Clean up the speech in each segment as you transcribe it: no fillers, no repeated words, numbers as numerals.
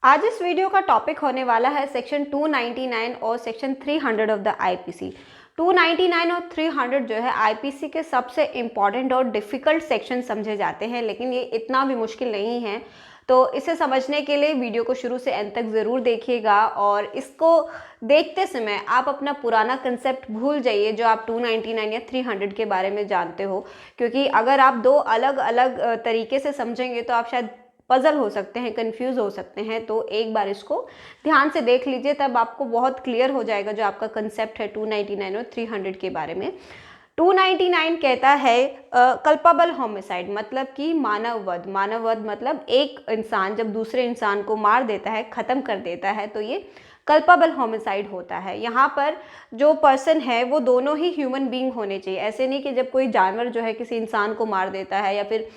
आज इस वीडियो का टॉपिक होने वाला है सेक्शन 299 और सेक्शन 300 ऑफ द आईपीसी। 299 और 300 जो है आईपीसी के सबसे इम्पॉर्टेंट और डिफ़िकल्ट सेक्शन समझे जाते हैं, लेकिन ये इतना भी मुश्किल नहीं है। तो इसे समझने के लिए वीडियो को शुरू से एंड तक ज़रूर देखिएगा और इसको देखते समय आप अपना पुराना कंसेप्ट भूल जाइए जो आप 299 या 300 के बारे में जानते हो, क्योंकि अगर आप दो अलग अलग तरीके से समझेंगे तो आप शायद पजल हो सकते हैं, कंफ्यूज हो सकते हैं। तो एक बार इसको ध्यान से देख लीजिए, तब आपको बहुत क्लियर हो जाएगा जो आपका कंसेप्ट है 299 और 300 के बारे में। 299 कहता है कल्पबल होमिसाइड, मतलब कि मानव वध। मानव वध मतलब एक इंसान जब दूसरे इंसान को मार देता है, ख़त्म कर देता है, तो ये कल्पबल होमिसाइड होता है। यहाँ पर जो पर्सन है वो दोनों ही ह्यूमन बीइंग होने चाहिए। ऐसे नहीं कि जब कोई जानवर जो है किसी इंसान को मार देता है या फिर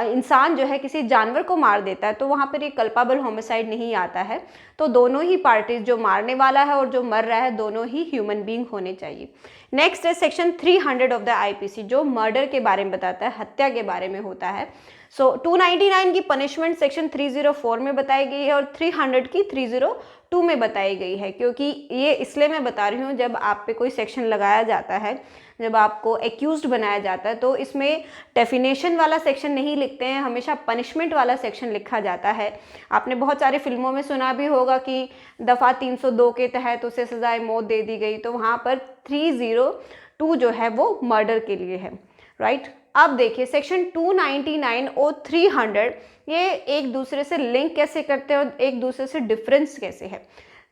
इंसान जो है किसी जानवर को मार देता है तो वहाँ पर ये कल्पबल होमिसाइड नहीं आता है। तो दोनों ही पार्टीज, जो मारने वाला है और जो मर रहा है, दोनों ही ह्यूमन बीइंग होने चाहिए। नेक्स्ट है सेक्शन 300 ऑफ द आईपीसी, जो मर्डर के बारे में बताता है, हत्या के बारे में होता है। सो 299 की पनिशमेंट सेक्शन 304 में बताई गई है और 300 की 302 में बताई गई है। क्योंकि ये इसलिए मैं बता रही हूँ, जब आप पे कोई सेक्शन लगाया जाता है, जब आपको एक्यूज्ड बनाया जाता है, तो इसमें डेफिनेशन वाला सेक्शन नहीं लिखते हैं, हमेशा पनिशमेंट वाला सेक्शन लिखा जाता है। आपने बहुत सारी फिल्मों में सुना भी होगा कि दफ़ा 302 के तहत उसे सजाए मौत दे दी गई, तो वहाँ पर 302 जो है वो मर्डर के लिए है, राइट। अब देखिए सेक्शन 299 और 300 ये एक दूसरे से लिंक कैसे करते हैं और एक दूसरे से डिफरेंस कैसे है।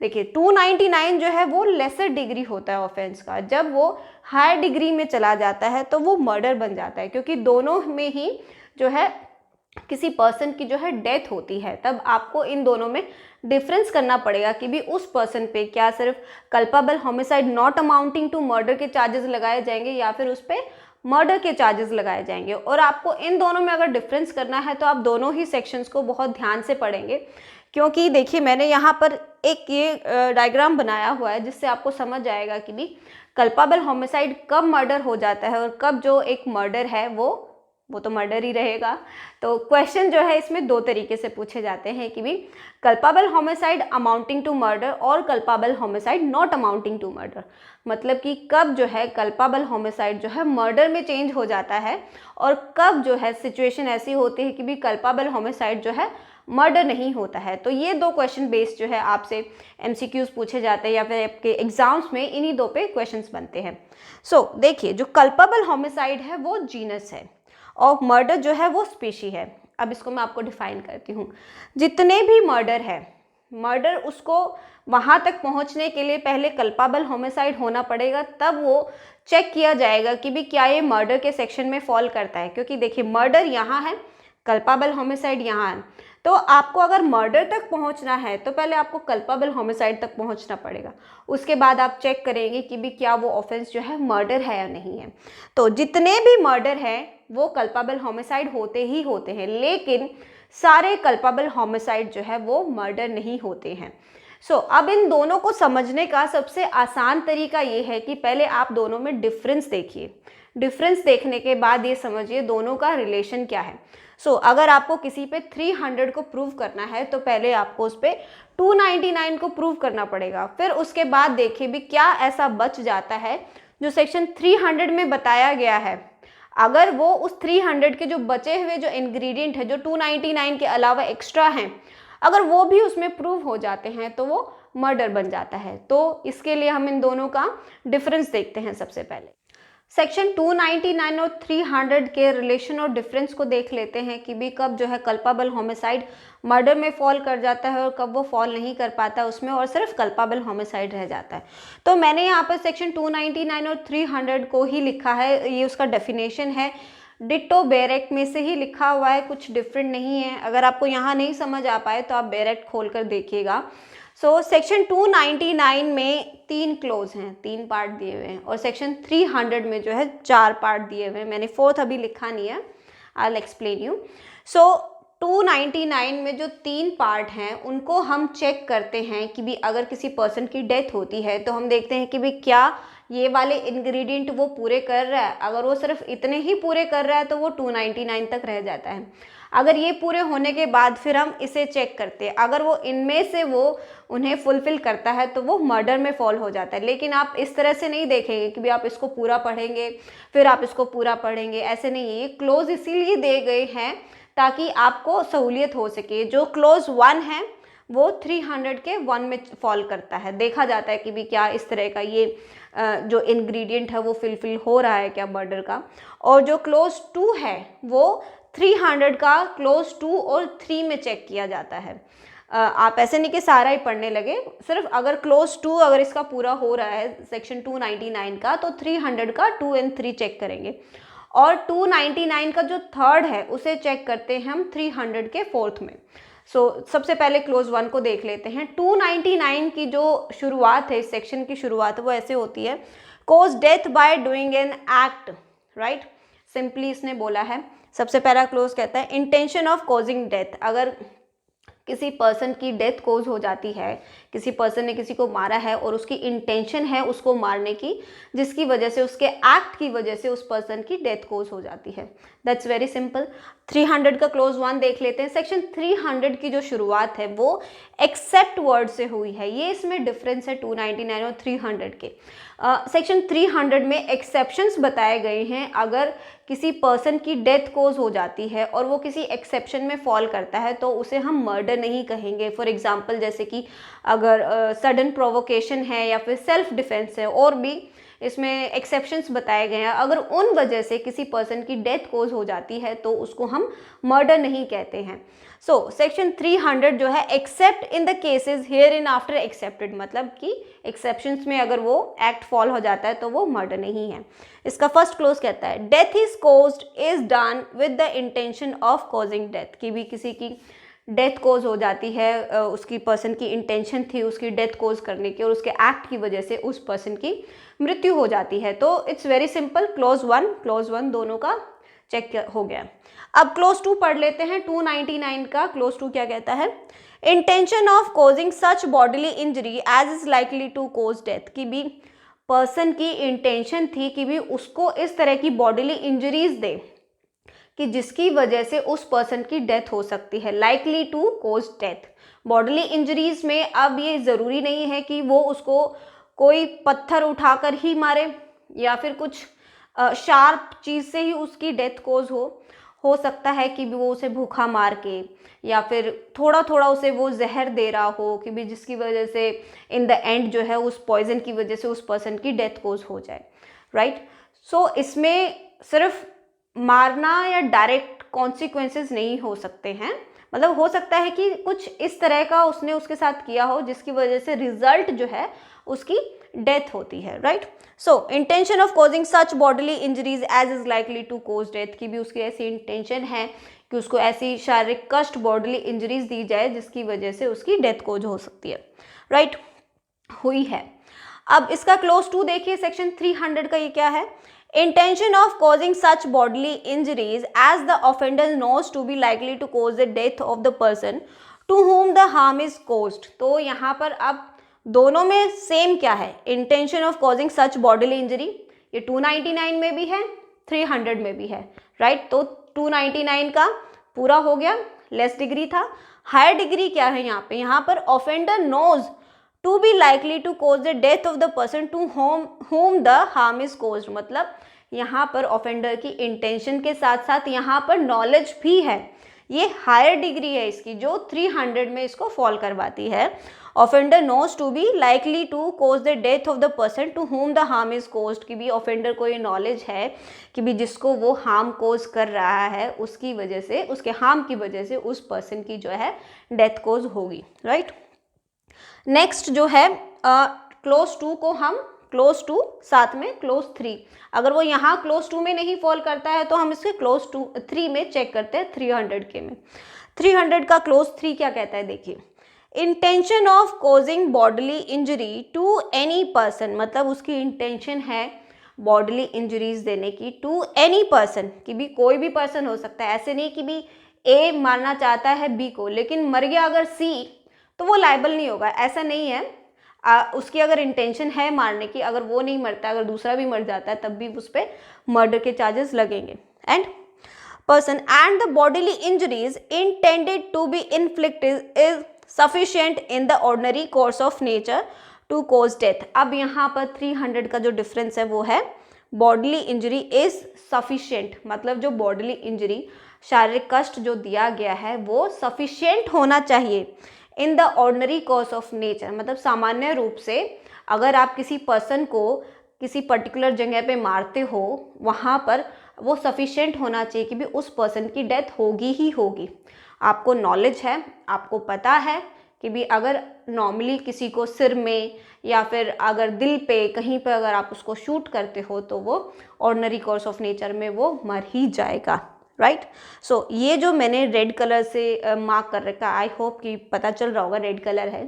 देखिए 299 जो है वो लेसर डिग्री होता है ऑफेंस का। जब वो हायर डिग्री में चला जाता है तो वो मर्डर बन जाता है, क्योंकि दोनों में ही जो है किसी पर्सन की जो है डेथ होती है। तब आपको इन दोनों में डिफरेंस करना पड़ेगा कि भी उस पर्सन पे क्या सिर्फ culpable homicide not amounting to murder के चार्जेस लगाए जाएंगे या फिर उस पर मर्डर के चार्जेस लगाए जाएंगे। और आपको इन दोनों में अगर डिफरेंस करना है तो आप दोनों ही सेक्शंस को बहुत ध्यान से पढ़ेंगे, क्योंकि देखिए मैंने यहाँ पर एक ये डायग्राम बनाया हुआ है जिससे आपको समझ आएगा कि भी कल्पबल होमिसाइड कब मर्डर हो जाता है और कब जो एक मर्डर है वो तो मर्डर ही रहेगा। तो क्वेश्चन जो है इसमें दो तरीके से पूछे जाते हैं कि भी culpable homicide amounting to murder और culpable homicide not amounting to murder, मतलब कि कब जो है कल्पबल होमिसाइड जो है मर्डर में चेंज हो जाता है और कब जो है सिचुएशन ऐसी होती है कि भी कल्पबल होमिसाइड जो है मर्डर नहीं होता है। तो ये दो क्वेश्चन बेस्ड जो है आपसे एमसीक्यूज पूछे जाते हैं या फिर आपके एग्जाम्स में इन्हीं दो पे क्वेश्चंस बनते हैं। सो देखिए जो कल्पबल होमिसाइड है वो जीनस है और मर्डर जो है वो स्पीशी है। अब इसको मैं आपको डिफाइन करती हूँ। जितने भी मर्डर है, मर्डर उसको वहाँ तक पहुँचने के लिए पहले कल्पबल होमिसाइड होना पड़ेगा, तब वो चेक किया जाएगा कि भी क्या ये मर्डर के सेक्शन में फॉल करता है। क्योंकि देखिए मर्डर यहाँ है, कल्पबल होमिसाइड यहाँ है। तो आपको अगर मर्डर तक पहुंचना है तो पहले आपको कल्पबल होमिसाइड तक पहुंचना पड़ेगा, उसके बाद आप चेक करेंगे कि भी क्या वो ऑफेंस जो है मर्डर है या नहीं है। तो जितने भी मर्डर हैं वो कल्पबल होमिसाइड होते ही होते हैं, लेकिन सारे कल्पबल होमिसाइड जो है वो मर्डर नहीं होते हैं। अब इन दोनों को समझने का सबसे आसान तरीका ये है कि पहले आप दोनों में डिफरेंस देखिए। डिफरेंस देखने के बाद ये समझिए दोनों का रिलेशन क्या है। अगर आपको किसी पे 300 को प्रूव करना है तो पहले आपको उस पर 299 को प्रूव करना पड़ेगा। फिर उसके बाद देखिए भी क्या ऐसा बच जाता है जो सेक्शन 300 में बताया गया है। अगर वो उस 300 के जो बचे हुए जो इंग्रेडिएंट है जो 299 के अलावा एक्स्ट्रा हैं, अगर वो भी उसमें प्रूव हो जाते हैं तो वो मर्डर बन जाता है। तो इसके लिए हम इन दोनों का डिफरेंस देखते हैं। सबसे पहले सेक्शन 299 और 300 के रिलेशन और डिफरेंस को देख लेते हैं कि भी कब जो है कल्पबल होमिसाइड मर्डर में फॉल कर जाता है और कब वो फॉल नहीं कर पाता उसमें और सिर्फ कल्पबल होमिसाइड रह जाता है। तो मैंने यहाँ पर सेक्शन 299 और 300 को ही लिखा है, ये उसका डेफिनेशन है, डिट्टो बेरेक्ट में से ही लिखा हुआ है, कुछ डिफरेंट नहीं है। अगर आपको यहाँ नहीं समझ आ पाए तो आप बेरेक्ट खोल कर देखिएगा। सेक्शन 299 में 3 क्लोज हैं, 3 पार्ट दिए हुए हैं, और सेक्शन 300 में जो है 4 पार्ट दिए हुए हैं। मैंने 4th अभी लिखा नहीं है, आई विल एक्सप्लेन यू। 299 में जो 3 पार्ट हैं उनको हम चेक करते हैं कि भी अगर किसी पर्सन की डेथ होती है तो हम देखते हैं कि भी क्या ये वाले इंग्रेडिएंट वो पूरे कर रहा है। अगर वो सिर्फ इतने ही पूरे कर रहा है तो वो 299 तक रह जाता है। अगर ये पूरे होने के बाद फिर हम इसे चेक करते हैं, अगर वो इनमें से वो उन्हें फुलफिल करता है तो वो मर्डर में फॉल हो जाता है। लेकिन आप इस तरह से नहीं देखेंगे कि भी आप इसको पूरा पढ़ेंगे फिर आप इसको पूरा पढ़ेंगे, ऐसे नहीं है। ये क्लोज इसीलिए दे गए हैं ताकि आपको सहूलियत हो सके। जो क्लोज 1 है वो 300 के 1 में फॉल करता है। देखा जाता है कि भी क्या इस तरह का ये जो इंग्रेडिएंट है वो फिलफिल हो रहा है क्या मर्डर का। और जो क्लोज 2 है वो 300 का क्लोज 2 और 3 में चेक किया जाता है। आप ऐसे नहीं कि सारा ही पढ़ने लगे, सिर्फ अगर क्लोज 2 अगर इसका पूरा हो रहा है सेक्शन 299 का तो 300 का 2 और 3 चेक करेंगे। और 299 का जो थर्ड है उसे चेक करते हैं हम 300 के 4th में। सबसे पहले क्लोज 1 को देख लेते हैं। 299 की जो शुरुआत है, इस सेक्शन की शुरुआत वो ऐसे होती है, cause death by doing an act, right. Simply इसने बोला है, सबसे पहला क्लोज कहता है इंटेंशन ऑफ कॉजिंग डेथ। अगर किसी पर्सन की डेथ कोज हो जाती है, किसी पर्सन ने किसी को मारा है और उसकी इंटेंशन है उसको मारने की, जिसकी वजह से उसके एक्ट की वजह से उस पर्सन की डेथ कोज हो जाती है। That's very simple. 300 का क्लोज 1 देख लेते हैं। सेक्शन 300 की जो शुरुआत है वो एक्सेप्ट वर्ड से हुई है। ये इसमें डिफरेंस है 299 और 300 के। सेक्शन 300 में एक्सेप्शंस बताए गए हैं। अगर किसी पर्सन की डेथ कोज हो जाती है और वो किसी एक्सेप्शन में फॉल करता है तो उसे हम मर्डर नहीं कहेंगे। फॉर एग्जांपल जैसे कि अगर सडन प्रोवोकेशन है या फिर सेल्फ डिफेंस है, और भी इसमें एक्सेप्शंस बताए गए हैं। अगर उन वजह से किसी पर्सन की डेथ कोज हो जाती है तो उसको हम मर्डर नहीं कहते हैं। सेक्शन 300 जो है accept in the cases here in after accepted, मतलब कि एक्सेप्शंस में अगर वो एक्ट फॉल हो जाता है तो वो मर्डर नहीं है। इसका फर्स्ट क्लोज कहता है death is caused is done with the intention of causing death. कि भी किसी की डेथ कोज हो जाती है, उसकी पर्सन की इंटेंशन थी उसकी डेथ कोज करने की और उसके एक्ट की वजह से उस पर्सन की मृत्यु हो जाती है। तो इट्स वेरी सिंपल, क्लोज 1 दोनों का चेक हो गया। अब क्लोज 2 पढ़ लेते हैं। 299 का क्लोज 2 क्या कहता है, intention of causing such bodily injury as is likely to cause death. कि भी पर्सन की इंटेंशन थी कि भी उसको इस तरह की बॉडीली इंजरीज दे कि जिसकी वजह से उस पर्सन की डेथ हो सकती है। Likely to cause death. Bodily injuries में अब ये ज़रूरी नहीं है कि वो उसको कोई पत्थर उठाकर ही मारे या फिर कुछ शार्प चीज़ से ही उसकी डेथ कोज हो सकता है कि भी वो उसे भूखा मार के या फिर थोड़ा थोड़ा उसे वो जहर दे रहा हो कि भी जिसकी वजह से इन द एंड जो है उस पॉइजन की वजह से उस पर्सन की डेथ कोज हो जाए, राइट। इसमें सिर्फ मारना या डायरेक्ट कॉन्सिक्वेंसेस नहीं हो सकते हैं, मतलब हो सकता है कि कुछ इस तरह का उसने उसके साथ किया हो जिसकी वजह से रिजल्ट जो है उसकी डेथ होती है, right. Intention of causing such bodily injuries as is likely to cause death. की भी उसकी ऐसी इंटेंशन है कि उसको ऐसी शारीरिक कष्ट बॉडीली इंजरीज दी जाए जिसकी वजह से उसकी डेथ कोज हो सकती है, राइट, हुई है। अब इसका क्लोज 2 देखिए, सेक्शन 300 का ये क्या है, intention of causing such bodily injuries as the offender knows to be likely to cause the death of the person to whom the harm is caused। तो यहाँ पर अब दोनों में सेम क्या है, intention of causing such bodily injury, ये 299 में भी है 300 में भी है, राइट। तो 299 का पूरा हो गया, लेस डिग्री था। हायर डिग्री क्या है यहाँ पर offender knows to be likely to cause the death of the person to whom the harm is caused। मतलब यहाँ पर ऑफेंडर की इंटेंशन के साथ साथ यहाँ पर नॉलेज भी है। ये हायर डिग्री है इसकी जो 300 में इसको फॉल करवाती है। Offender knows to be likely to cause the death of the person to whom the harm is caused. कि भी ऑफेंडर को ये नॉलेज है कि भी जिसको वो हार्म कोज कर रहा है उसकी वजह से, उसके हार्म की वजह से उस पर्सन की जो है डेथ कोज होगी, राइट। नेक्स्ट जो है क्लोज 2 को हम क्लोज 2 साथ में क्लोज 3, अगर वो यहाँ क्लोज 2 में नहीं फॉल करता है तो हम इसके क्लोज 3 में चेक करते हैं 300 के में। 300 का क्लोज 3 क्या कहता है देखिए, intention of causing bodily injury to any person. मतलब उसकी इंटेंशन है बॉडीली इंजरीज देने की टू एनी पर्सन, कि भी कोई भी पर्सन हो सकता है। ऐसे नहीं कि भी ए मारना चाहता है बी को लेकिन मर गया अगर सी तो वो लायबल नहीं होगा, ऐसा नहीं है। उसकी अगर इंटेंशन है मारने की, अगर वो नहीं मरता, अगर दूसरा भी मर जाता है तब भी उस पर मर्डर के चार्जेस लगेंगे। And person and the bodily injuries intended to be inflicted is sufficient in the ordinary course of nature to cause death। अब यहाँ पर 300 का जो डिफरेंस है वो है बॉडीली इंजरी इज सफिशिएंट, मतलब जो बॉडीली इंजरी शारीरिक कष्ट जो दिया गया है वो सफिशिएंट होना चाहिए in the ordinary course of nature, मतलब सामान्य रूप से अगर आप किसी पर्सन को किसी पर्टिकुलर जगह पे मारते हो वहाँ पर वो सफिशिएंट होना चाहिए कि भी उस पर्सन की डेथ होगी ही होगी। आपको नॉलेज है, आपको पता है कि भी अगर नॉर्मली किसी को सिर में या फिर अगर दिल पे कहीं पे अगर आप उसको शूट करते हो तो वो ऑर्डिनरी कोर्स ऑफ नेचर में वो मर ही जाएगा, राइट। सो ये जो मैंने रेड कलर से मार्क कर रखा, आई होप कि पता चल रहा होगा रेड कलर है,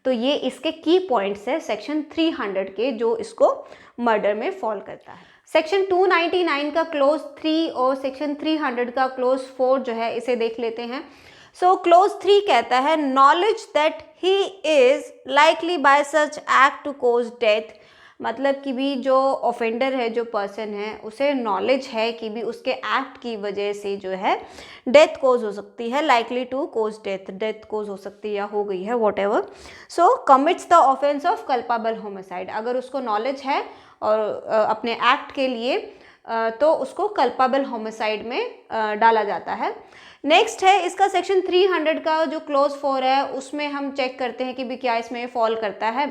तो ये इसके की पॉइंट्स है सेक्शन 300 के जो इसको मर्डर में फॉल करता है। सेक्शन 299 का क्लोज 3 और सेक्शन 300 का क्लोज 4 जो है इसे देख लेते हैं। सो क्लोज 3 कहता है knowledge that he is likely by such act to cause death, मतलब कि भी जो ऑफेंडर है, जो पर्सन है, उसे नॉलेज है कि भी उसके एक्ट की वजह से जो है डेथ कोज हो सकती है, likely to cause death, death cause हो सकती है या हो गई है whatever. So commits the offence of culpable homicide, अगर उसको नॉलेज है और अपने एक्ट के लिए तो उसको कल्पाबल होमिसाइड में डाला जाता है। नेक्स्ट है इसका सेक्शन 300 का जो क्लोज 4 है उसमें हम चेक करते हैं कि भी क्या इसमें फॉल करता है।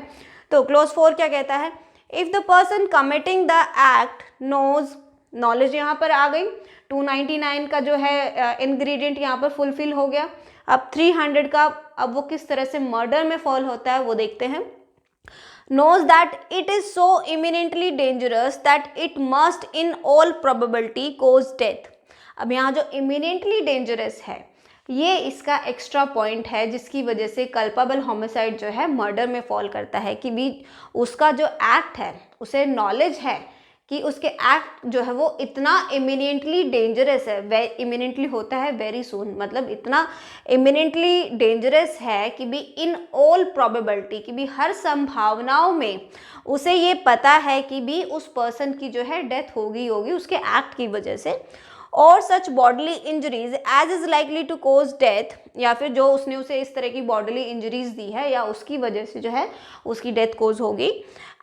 तो क्लोज 4 क्या कहता है, if the person committing the act knows, knowledge यहाँ पर आ गई, 299 का जो है इंग्रेडिएंट यहाँ पर फुलफिल हो गया। अब 300 का अब वो किस तरह से मर्डर में फॉल होता है वो देखते हैं। knows that it is so imminently dangerous that it must in all probability cause death। अब यहाँ जो imminently dangerous है ये इसका एक्स्ट्रा पॉइंट है जिसकी वजह से कल्पाबल होमिसाइड जो है मर्डर में फॉल करता है कि भी उसका जो एक्ट है उसे नॉलेज है कि उसके एक्ट जो है वो इतना इमिनेंटली डेंजरस है, वे इमिनेंटली होता है वेरी सून, मतलब इतना इमिनेंटली डेंजरस है कि भी इन ऑल प्रोबेबिलिटी कि भी हर संभावनाओं में उसे ये पता है कि भी उस पर्सन की जो है डेथ होगी उसके एक्ट की वजह से, और such bodily injuries as is likely to cause death, या फिर जो उसने उसे इस तरह की बॉडीली इंजरीज दी है या उसकी वजह से जो है उसकी डेथ कोज होगी,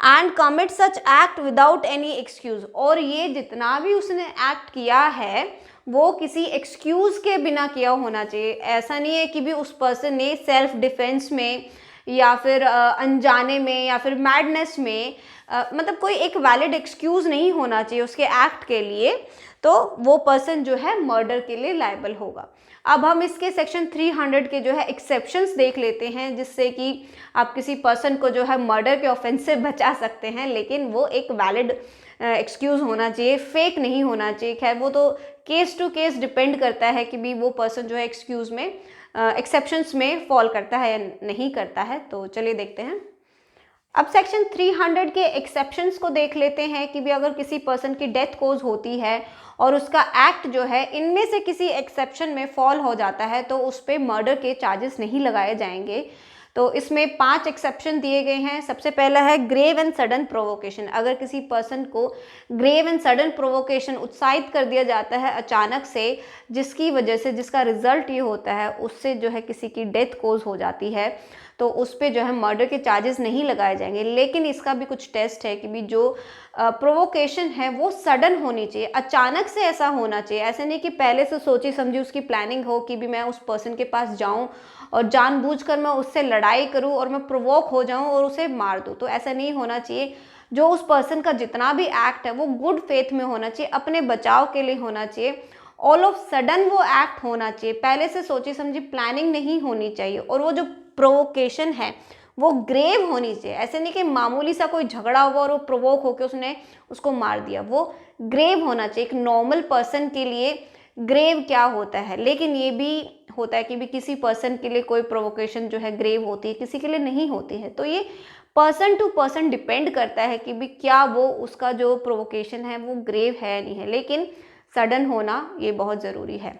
and commit such act without any excuse, और ये जितना भी उसने एक्ट किया है वो किसी एक्सक्यूज के बिना किया होना चाहिए। ऐसा नहीं है कि भी उस पर्सन ने सेल्फ डिफेंस में या फिर अनजाने में या फिर मैडनेस में मतलब कोई एक वैलिड एक्सक्यूज नहीं होना चाहिए उसके एक्ट के लिए, तो वो पर्सन जो है मर्डर के लिए लायबल होगा। अब हम इसके सेक्शन 300 के जो है एक्सेप्शंस देख लेते हैं जिससे कि आप किसी पर्सन को जो है मर्डर के ऑफेंस से बचा सकते हैं, लेकिन वो एक वैलिड एक्सक्यूज़ होना चाहिए, फेक नहीं होना चाहिए। खैर वो तो केस टू केस डिपेंड करता है कि भी वो पर्सन जो है एक्सक्यूज़ में एक्सेप्शंस में फॉल करता है या नहीं करता है। तो चलिए देखते हैं। अब सेक्शन 300 के एक्सेप्शंस को देख लेते हैं कि भी अगर किसी पर्सन की डेथ कोज होती है और उसका एक्ट जो है इनमें से किसी एक्सेप्शन में फॉल हो जाता है तो उस पर मर्डर के चार्जेस नहीं लगाए जाएंगे। तो इसमें 5 एक्सेप्शन दिए गए हैं। सबसे पहला है ग्रेव एंड सडन प्रोवोकेशन। अगर किसी पर्सन को ग्रेव एंड सडन प्रोवोकेशन उत्साहित कर दिया जाता है अचानक से, जिसकी वजह से जिसका रिजल्ट ये होता है उससे जो है किसी की डेथ कोज हो जाती है, तो उस पर जो है मर्डर के चार्जेस नहीं लगाए जाएंगे। लेकिन इसका भी कुछ टेस्ट है कि भी जो प्रोवोकेशन है वो सडन होनी चाहिए, अचानक से ऐसा होना चाहिए। ऐसे नहीं कि पहले से सोची समझी उसकी प्लानिंग हो कि भी मैं उस पर्सन के पास जाऊं और जानबूझकर मैं उससे लड़ाई करूं और मैं प्रोवोक हो जाऊं और उसे मार दूं, तो ऐसा नहीं होना चाहिए। जो उस पर्सन का जितना भी एक्ट है वो गुड फेथ में होना चाहिए, अपने बचाव के लिए होना चाहिए। ऑल ऑफ सडन वो एक्ट होना चाहिए, पहले से सोची समझी प्लानिंग नहीं होनी चाहिए। और वो जो प्रोवोकेशन है वो ग्रेव होनी चाहिए। ऐसे नहीं कि मामूली सा कोई झगड़ा हुआ और वो प्रोवोक होकर उसने उसको मार दिया, वो ग्रेव होना चाहिए। एक नॉर्मल पर्सन के लिए ग्रेव क्या होता है, लेकिन ये भी होता है कि भी किसी पर्सन के लिए कोई प्रोवोकेशन जो है ग्रेव होती है, किसी के लिए नहीं होती है। तो ये पर्सन टू पर्सन डिपेंड करता है कि भी क्या वो उसका जो प्रोवोकेशन है वो ग्रेव है नहीं है, लेकिन सडन होना ये बहुत ज़रूरी है।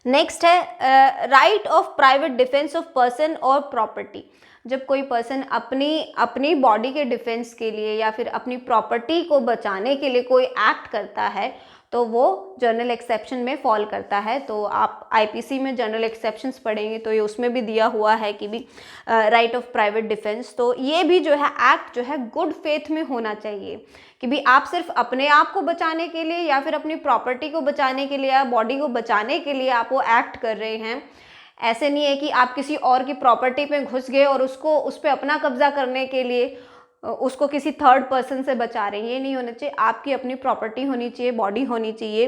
नेक्स्ट है right of private defence of person और प्रॉपर्टी। जब कोई पर्सन अपनी बॉडी के डिफेंस के लिए या फिर अपनी प्रॉपर्टी को बचाने के लिए कोई एक्ट करता है तो वो जनरल एक्सेप्शन में फॉल करता है। तो आप आईपीसी में जनरल एक्सेप्शंस पढ़ेंगे तो ये उसमें भी दिया हुआ है कि भी राइट ऑफ प्राइवेट डिफेंस। तो ये भी जो है एक्ट जो है गुड फेथ में होना चाहिए कि भी आप सिर्फ अपने आप को बचाने के लिए या फिर अपनी प्रॉपर्टी को बचाने के लिए या बॉडी को बचाने के लिए आप वो एक्ट कर रहे हैं। ऐसे नहीं है कि आप किसी और की प्रॉपर्टी पे घुस गए और उसको उस पर अपना कब्जा करने के लिए उसको किसी थर्ड पर्सन से बचा रहे हैं। ये नहीं होना चाहिए। आपकी अपनी प्रॉपर्टी होनी चाहिए, बॉडी होनी चाहिए,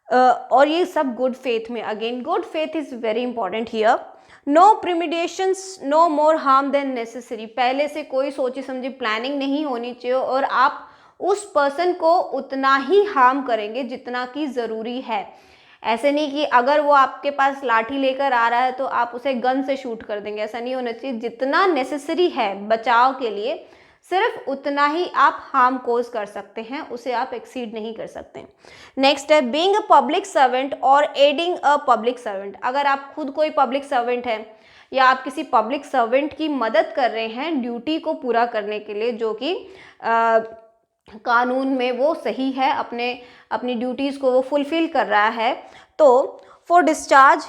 और ये सब गुड फेथ में। Again good faith is very important here. No premeditations, no more harm than necessary. पहले से कोई सोची समझी प्लानिंग नहीं होनी चाहिए और आप उस पर्सन को उतना ही हार्म करेंगे जितना कि ज़रूरी है। ऐसे नहीं कि अगर वो आपके पास लाठी लेकर आ रहा है तो आप उसे गन से शूट कर देंगे, ऐसा नहीं होना चाहिए। जितना नेसेसरी है बचाव के लिए सिर्फ उतना ही आप हार्म कोज कर सकते हैं, उसे आप एक्सीड नहीं कर सकते। नेक्स्ट है बीइंग अ पब्लिक सर्वेंट और एडिंग अ पब्लिक सर्वेंट। अगर आप खुद कोई पब्लिक सर्वेंट है या आप किसी पब्लिक सर्वेंट की मदद कर रहे हैं ड्यूटी को पूरा करने के लिए, जो कि कानून में वो सही है, अपनी ड्यूटीज़ को वो फुलफिल कर रहा है, तो for discharge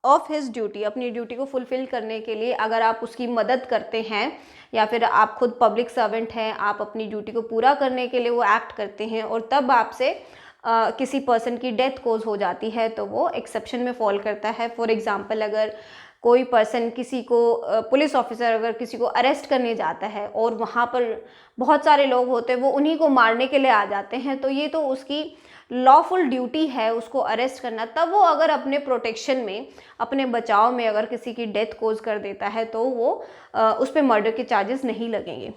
of his duty, अपनी ड्यूटी को फुलफिल करने के लिए अगर आप उसकी मदद करते हैं या फिर आप खुद पब्लिक सर्वेंट हैं, आप अपनी ड्यूटी को पूरा करने के लिए वो एक्ट करते हैं और तब आपसे किसी पर्सन की डेथ कोज हो जाती है तो वो एक्सेप्शन में फॉल करता है। फॉर एग्जांपल अगर कोई पर्सन किसी को पुलिस ऑफिसर अगर किसी को अरेस्ट करने जाता है और वहाँ पर बहुत सारे लोग होते हैं, वो उन्हीं को मारने के लिए आ जाते हैं, तो ये तो उसकी लॉफुल ड्यूटी है उसको अरेस्ट करना। तब वो अगर अपने प्रोटेक्शन में, अपने बचाव में अगर किसी की डेथ कोज कर देता है तो वो उस पर मर्डर के चार्जेस नहीं लगेंगे।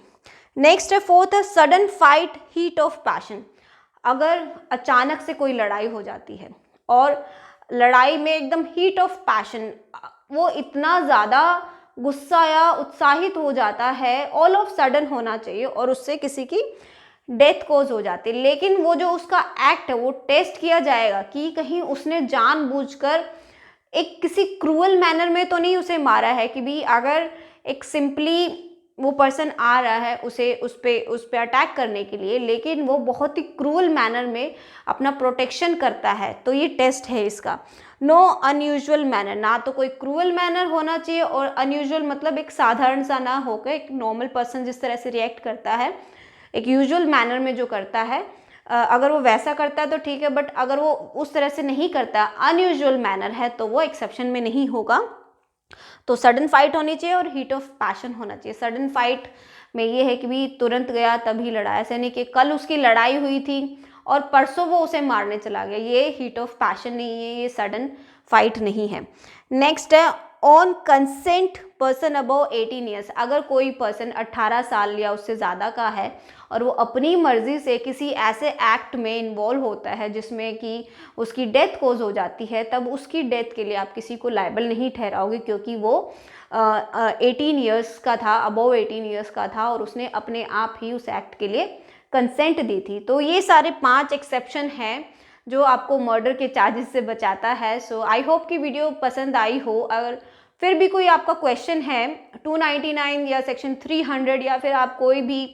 नेक्स्ट है फोर्थ है sudden fight heat of passion. अगर अचानक से कोई लड़ाई हो जाती है और लड़ाई में एकदम हीट ऑफ पैशन, वो इतना ज़्यादा गुस्सा या उत्साहित हो जाता है, ऑल ऑफ सडन होना चाहिए और उससे किसी की डेथ कोज हो जाती है। लेकिन वो जो उसका एक्ट है वो टेस्ट किया जाएगा कि कहीं उसने जानबूझकर एक किसी क्रूअल मैनर में तो नहीं उसे मारा है, कि भी अगर एक सिंपली वो पर्सन आ रहा है उसे उस पे अटैक करने के लिए, लेकिन वो बहुत ही क्रूअल मैनर में अपना प्रोटेक्शन करता है, तो ये टेस्ट है इसका। नो अनयूजुअल मैनर, ना तो कोई क्रूअल मैनर होना चाहिए और अनयूजुअल मतलब एक साधारण सा ना होकर एक नॉर्मल पर्सन जिस तरह से रिएक्ट करता है एक यूजुअल मैनर में जो करता है, अगर वो वैसा करता है तो ठीक है, बट अगर वो उस तरह से नहीं करता, अनयूजुअल मैनर है, तो वो एक्सेप्शन में नहीं होगा। तो सडन फाइट होनी चाहिए और हीट ऑफ पैशन होना चाहिए। सडन फाइट में ये है कि भी तुरंत गया तभी लड़ा, ऐसे नहीं कि कल उसकी लड़ाई हुई थी और परसों वो उसे मारने चला गया, ये हीट ऑफ पैशन नहीं है, ये सडन फाइट नहीं है। नेक्स्ट है on consent person above 18 years. अगर कोई पर्सन 18 साल या उससे ज़्यादा का है और वो अपनी मर्जी से किसी ऐसे एक्ट में इन्वॉल्व होता है जिसमें कि उसकी डेथ कोज हो जाती है, तब उसकी डेथ के लिए आप किसी को लायबल नहीं ठहराओगे, क्योंकि वो 18 ईयर्स का था, अबव 18 ईयर्स का था और उसने अपने आप ही उस एक्ट के लिए कंसेंट दी थी। तो ये सारे 5 एक्सेप्शन हैं जो आपको मर्डर के चार्जेस से बचाता है। सो आई होप कि वीडियो पसंद आई हो। अगर फिर भी कोई आपका क्वेश्चन है 299 या सेक्शन 300 या फिर आप कोई भी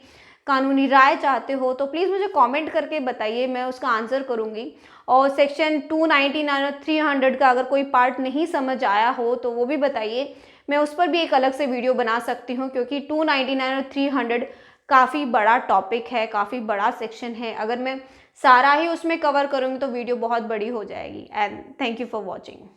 कानूनी राय चाहते हो तो प्लीज़ मुझे कमेंट करके बताइए, मैं उसका आंसर करूँगी। और सेक्शन 299 और 300 का अगर कोई पार्ट नहीं समझ आया हो तो वो भी बताइए, मैं उस पर भी एक अलग से वीडियो बना सकती हूँ, क्योंकि 299 और 300 काफ़ी बड़ा टॉपिक है, काफ़ी बड़ा सेक्शन है। अगर मैं सारा ही उसमें कवर करूँगी तो वीडियो बहुत बड़ी हो जाएगी। And thank you for watching.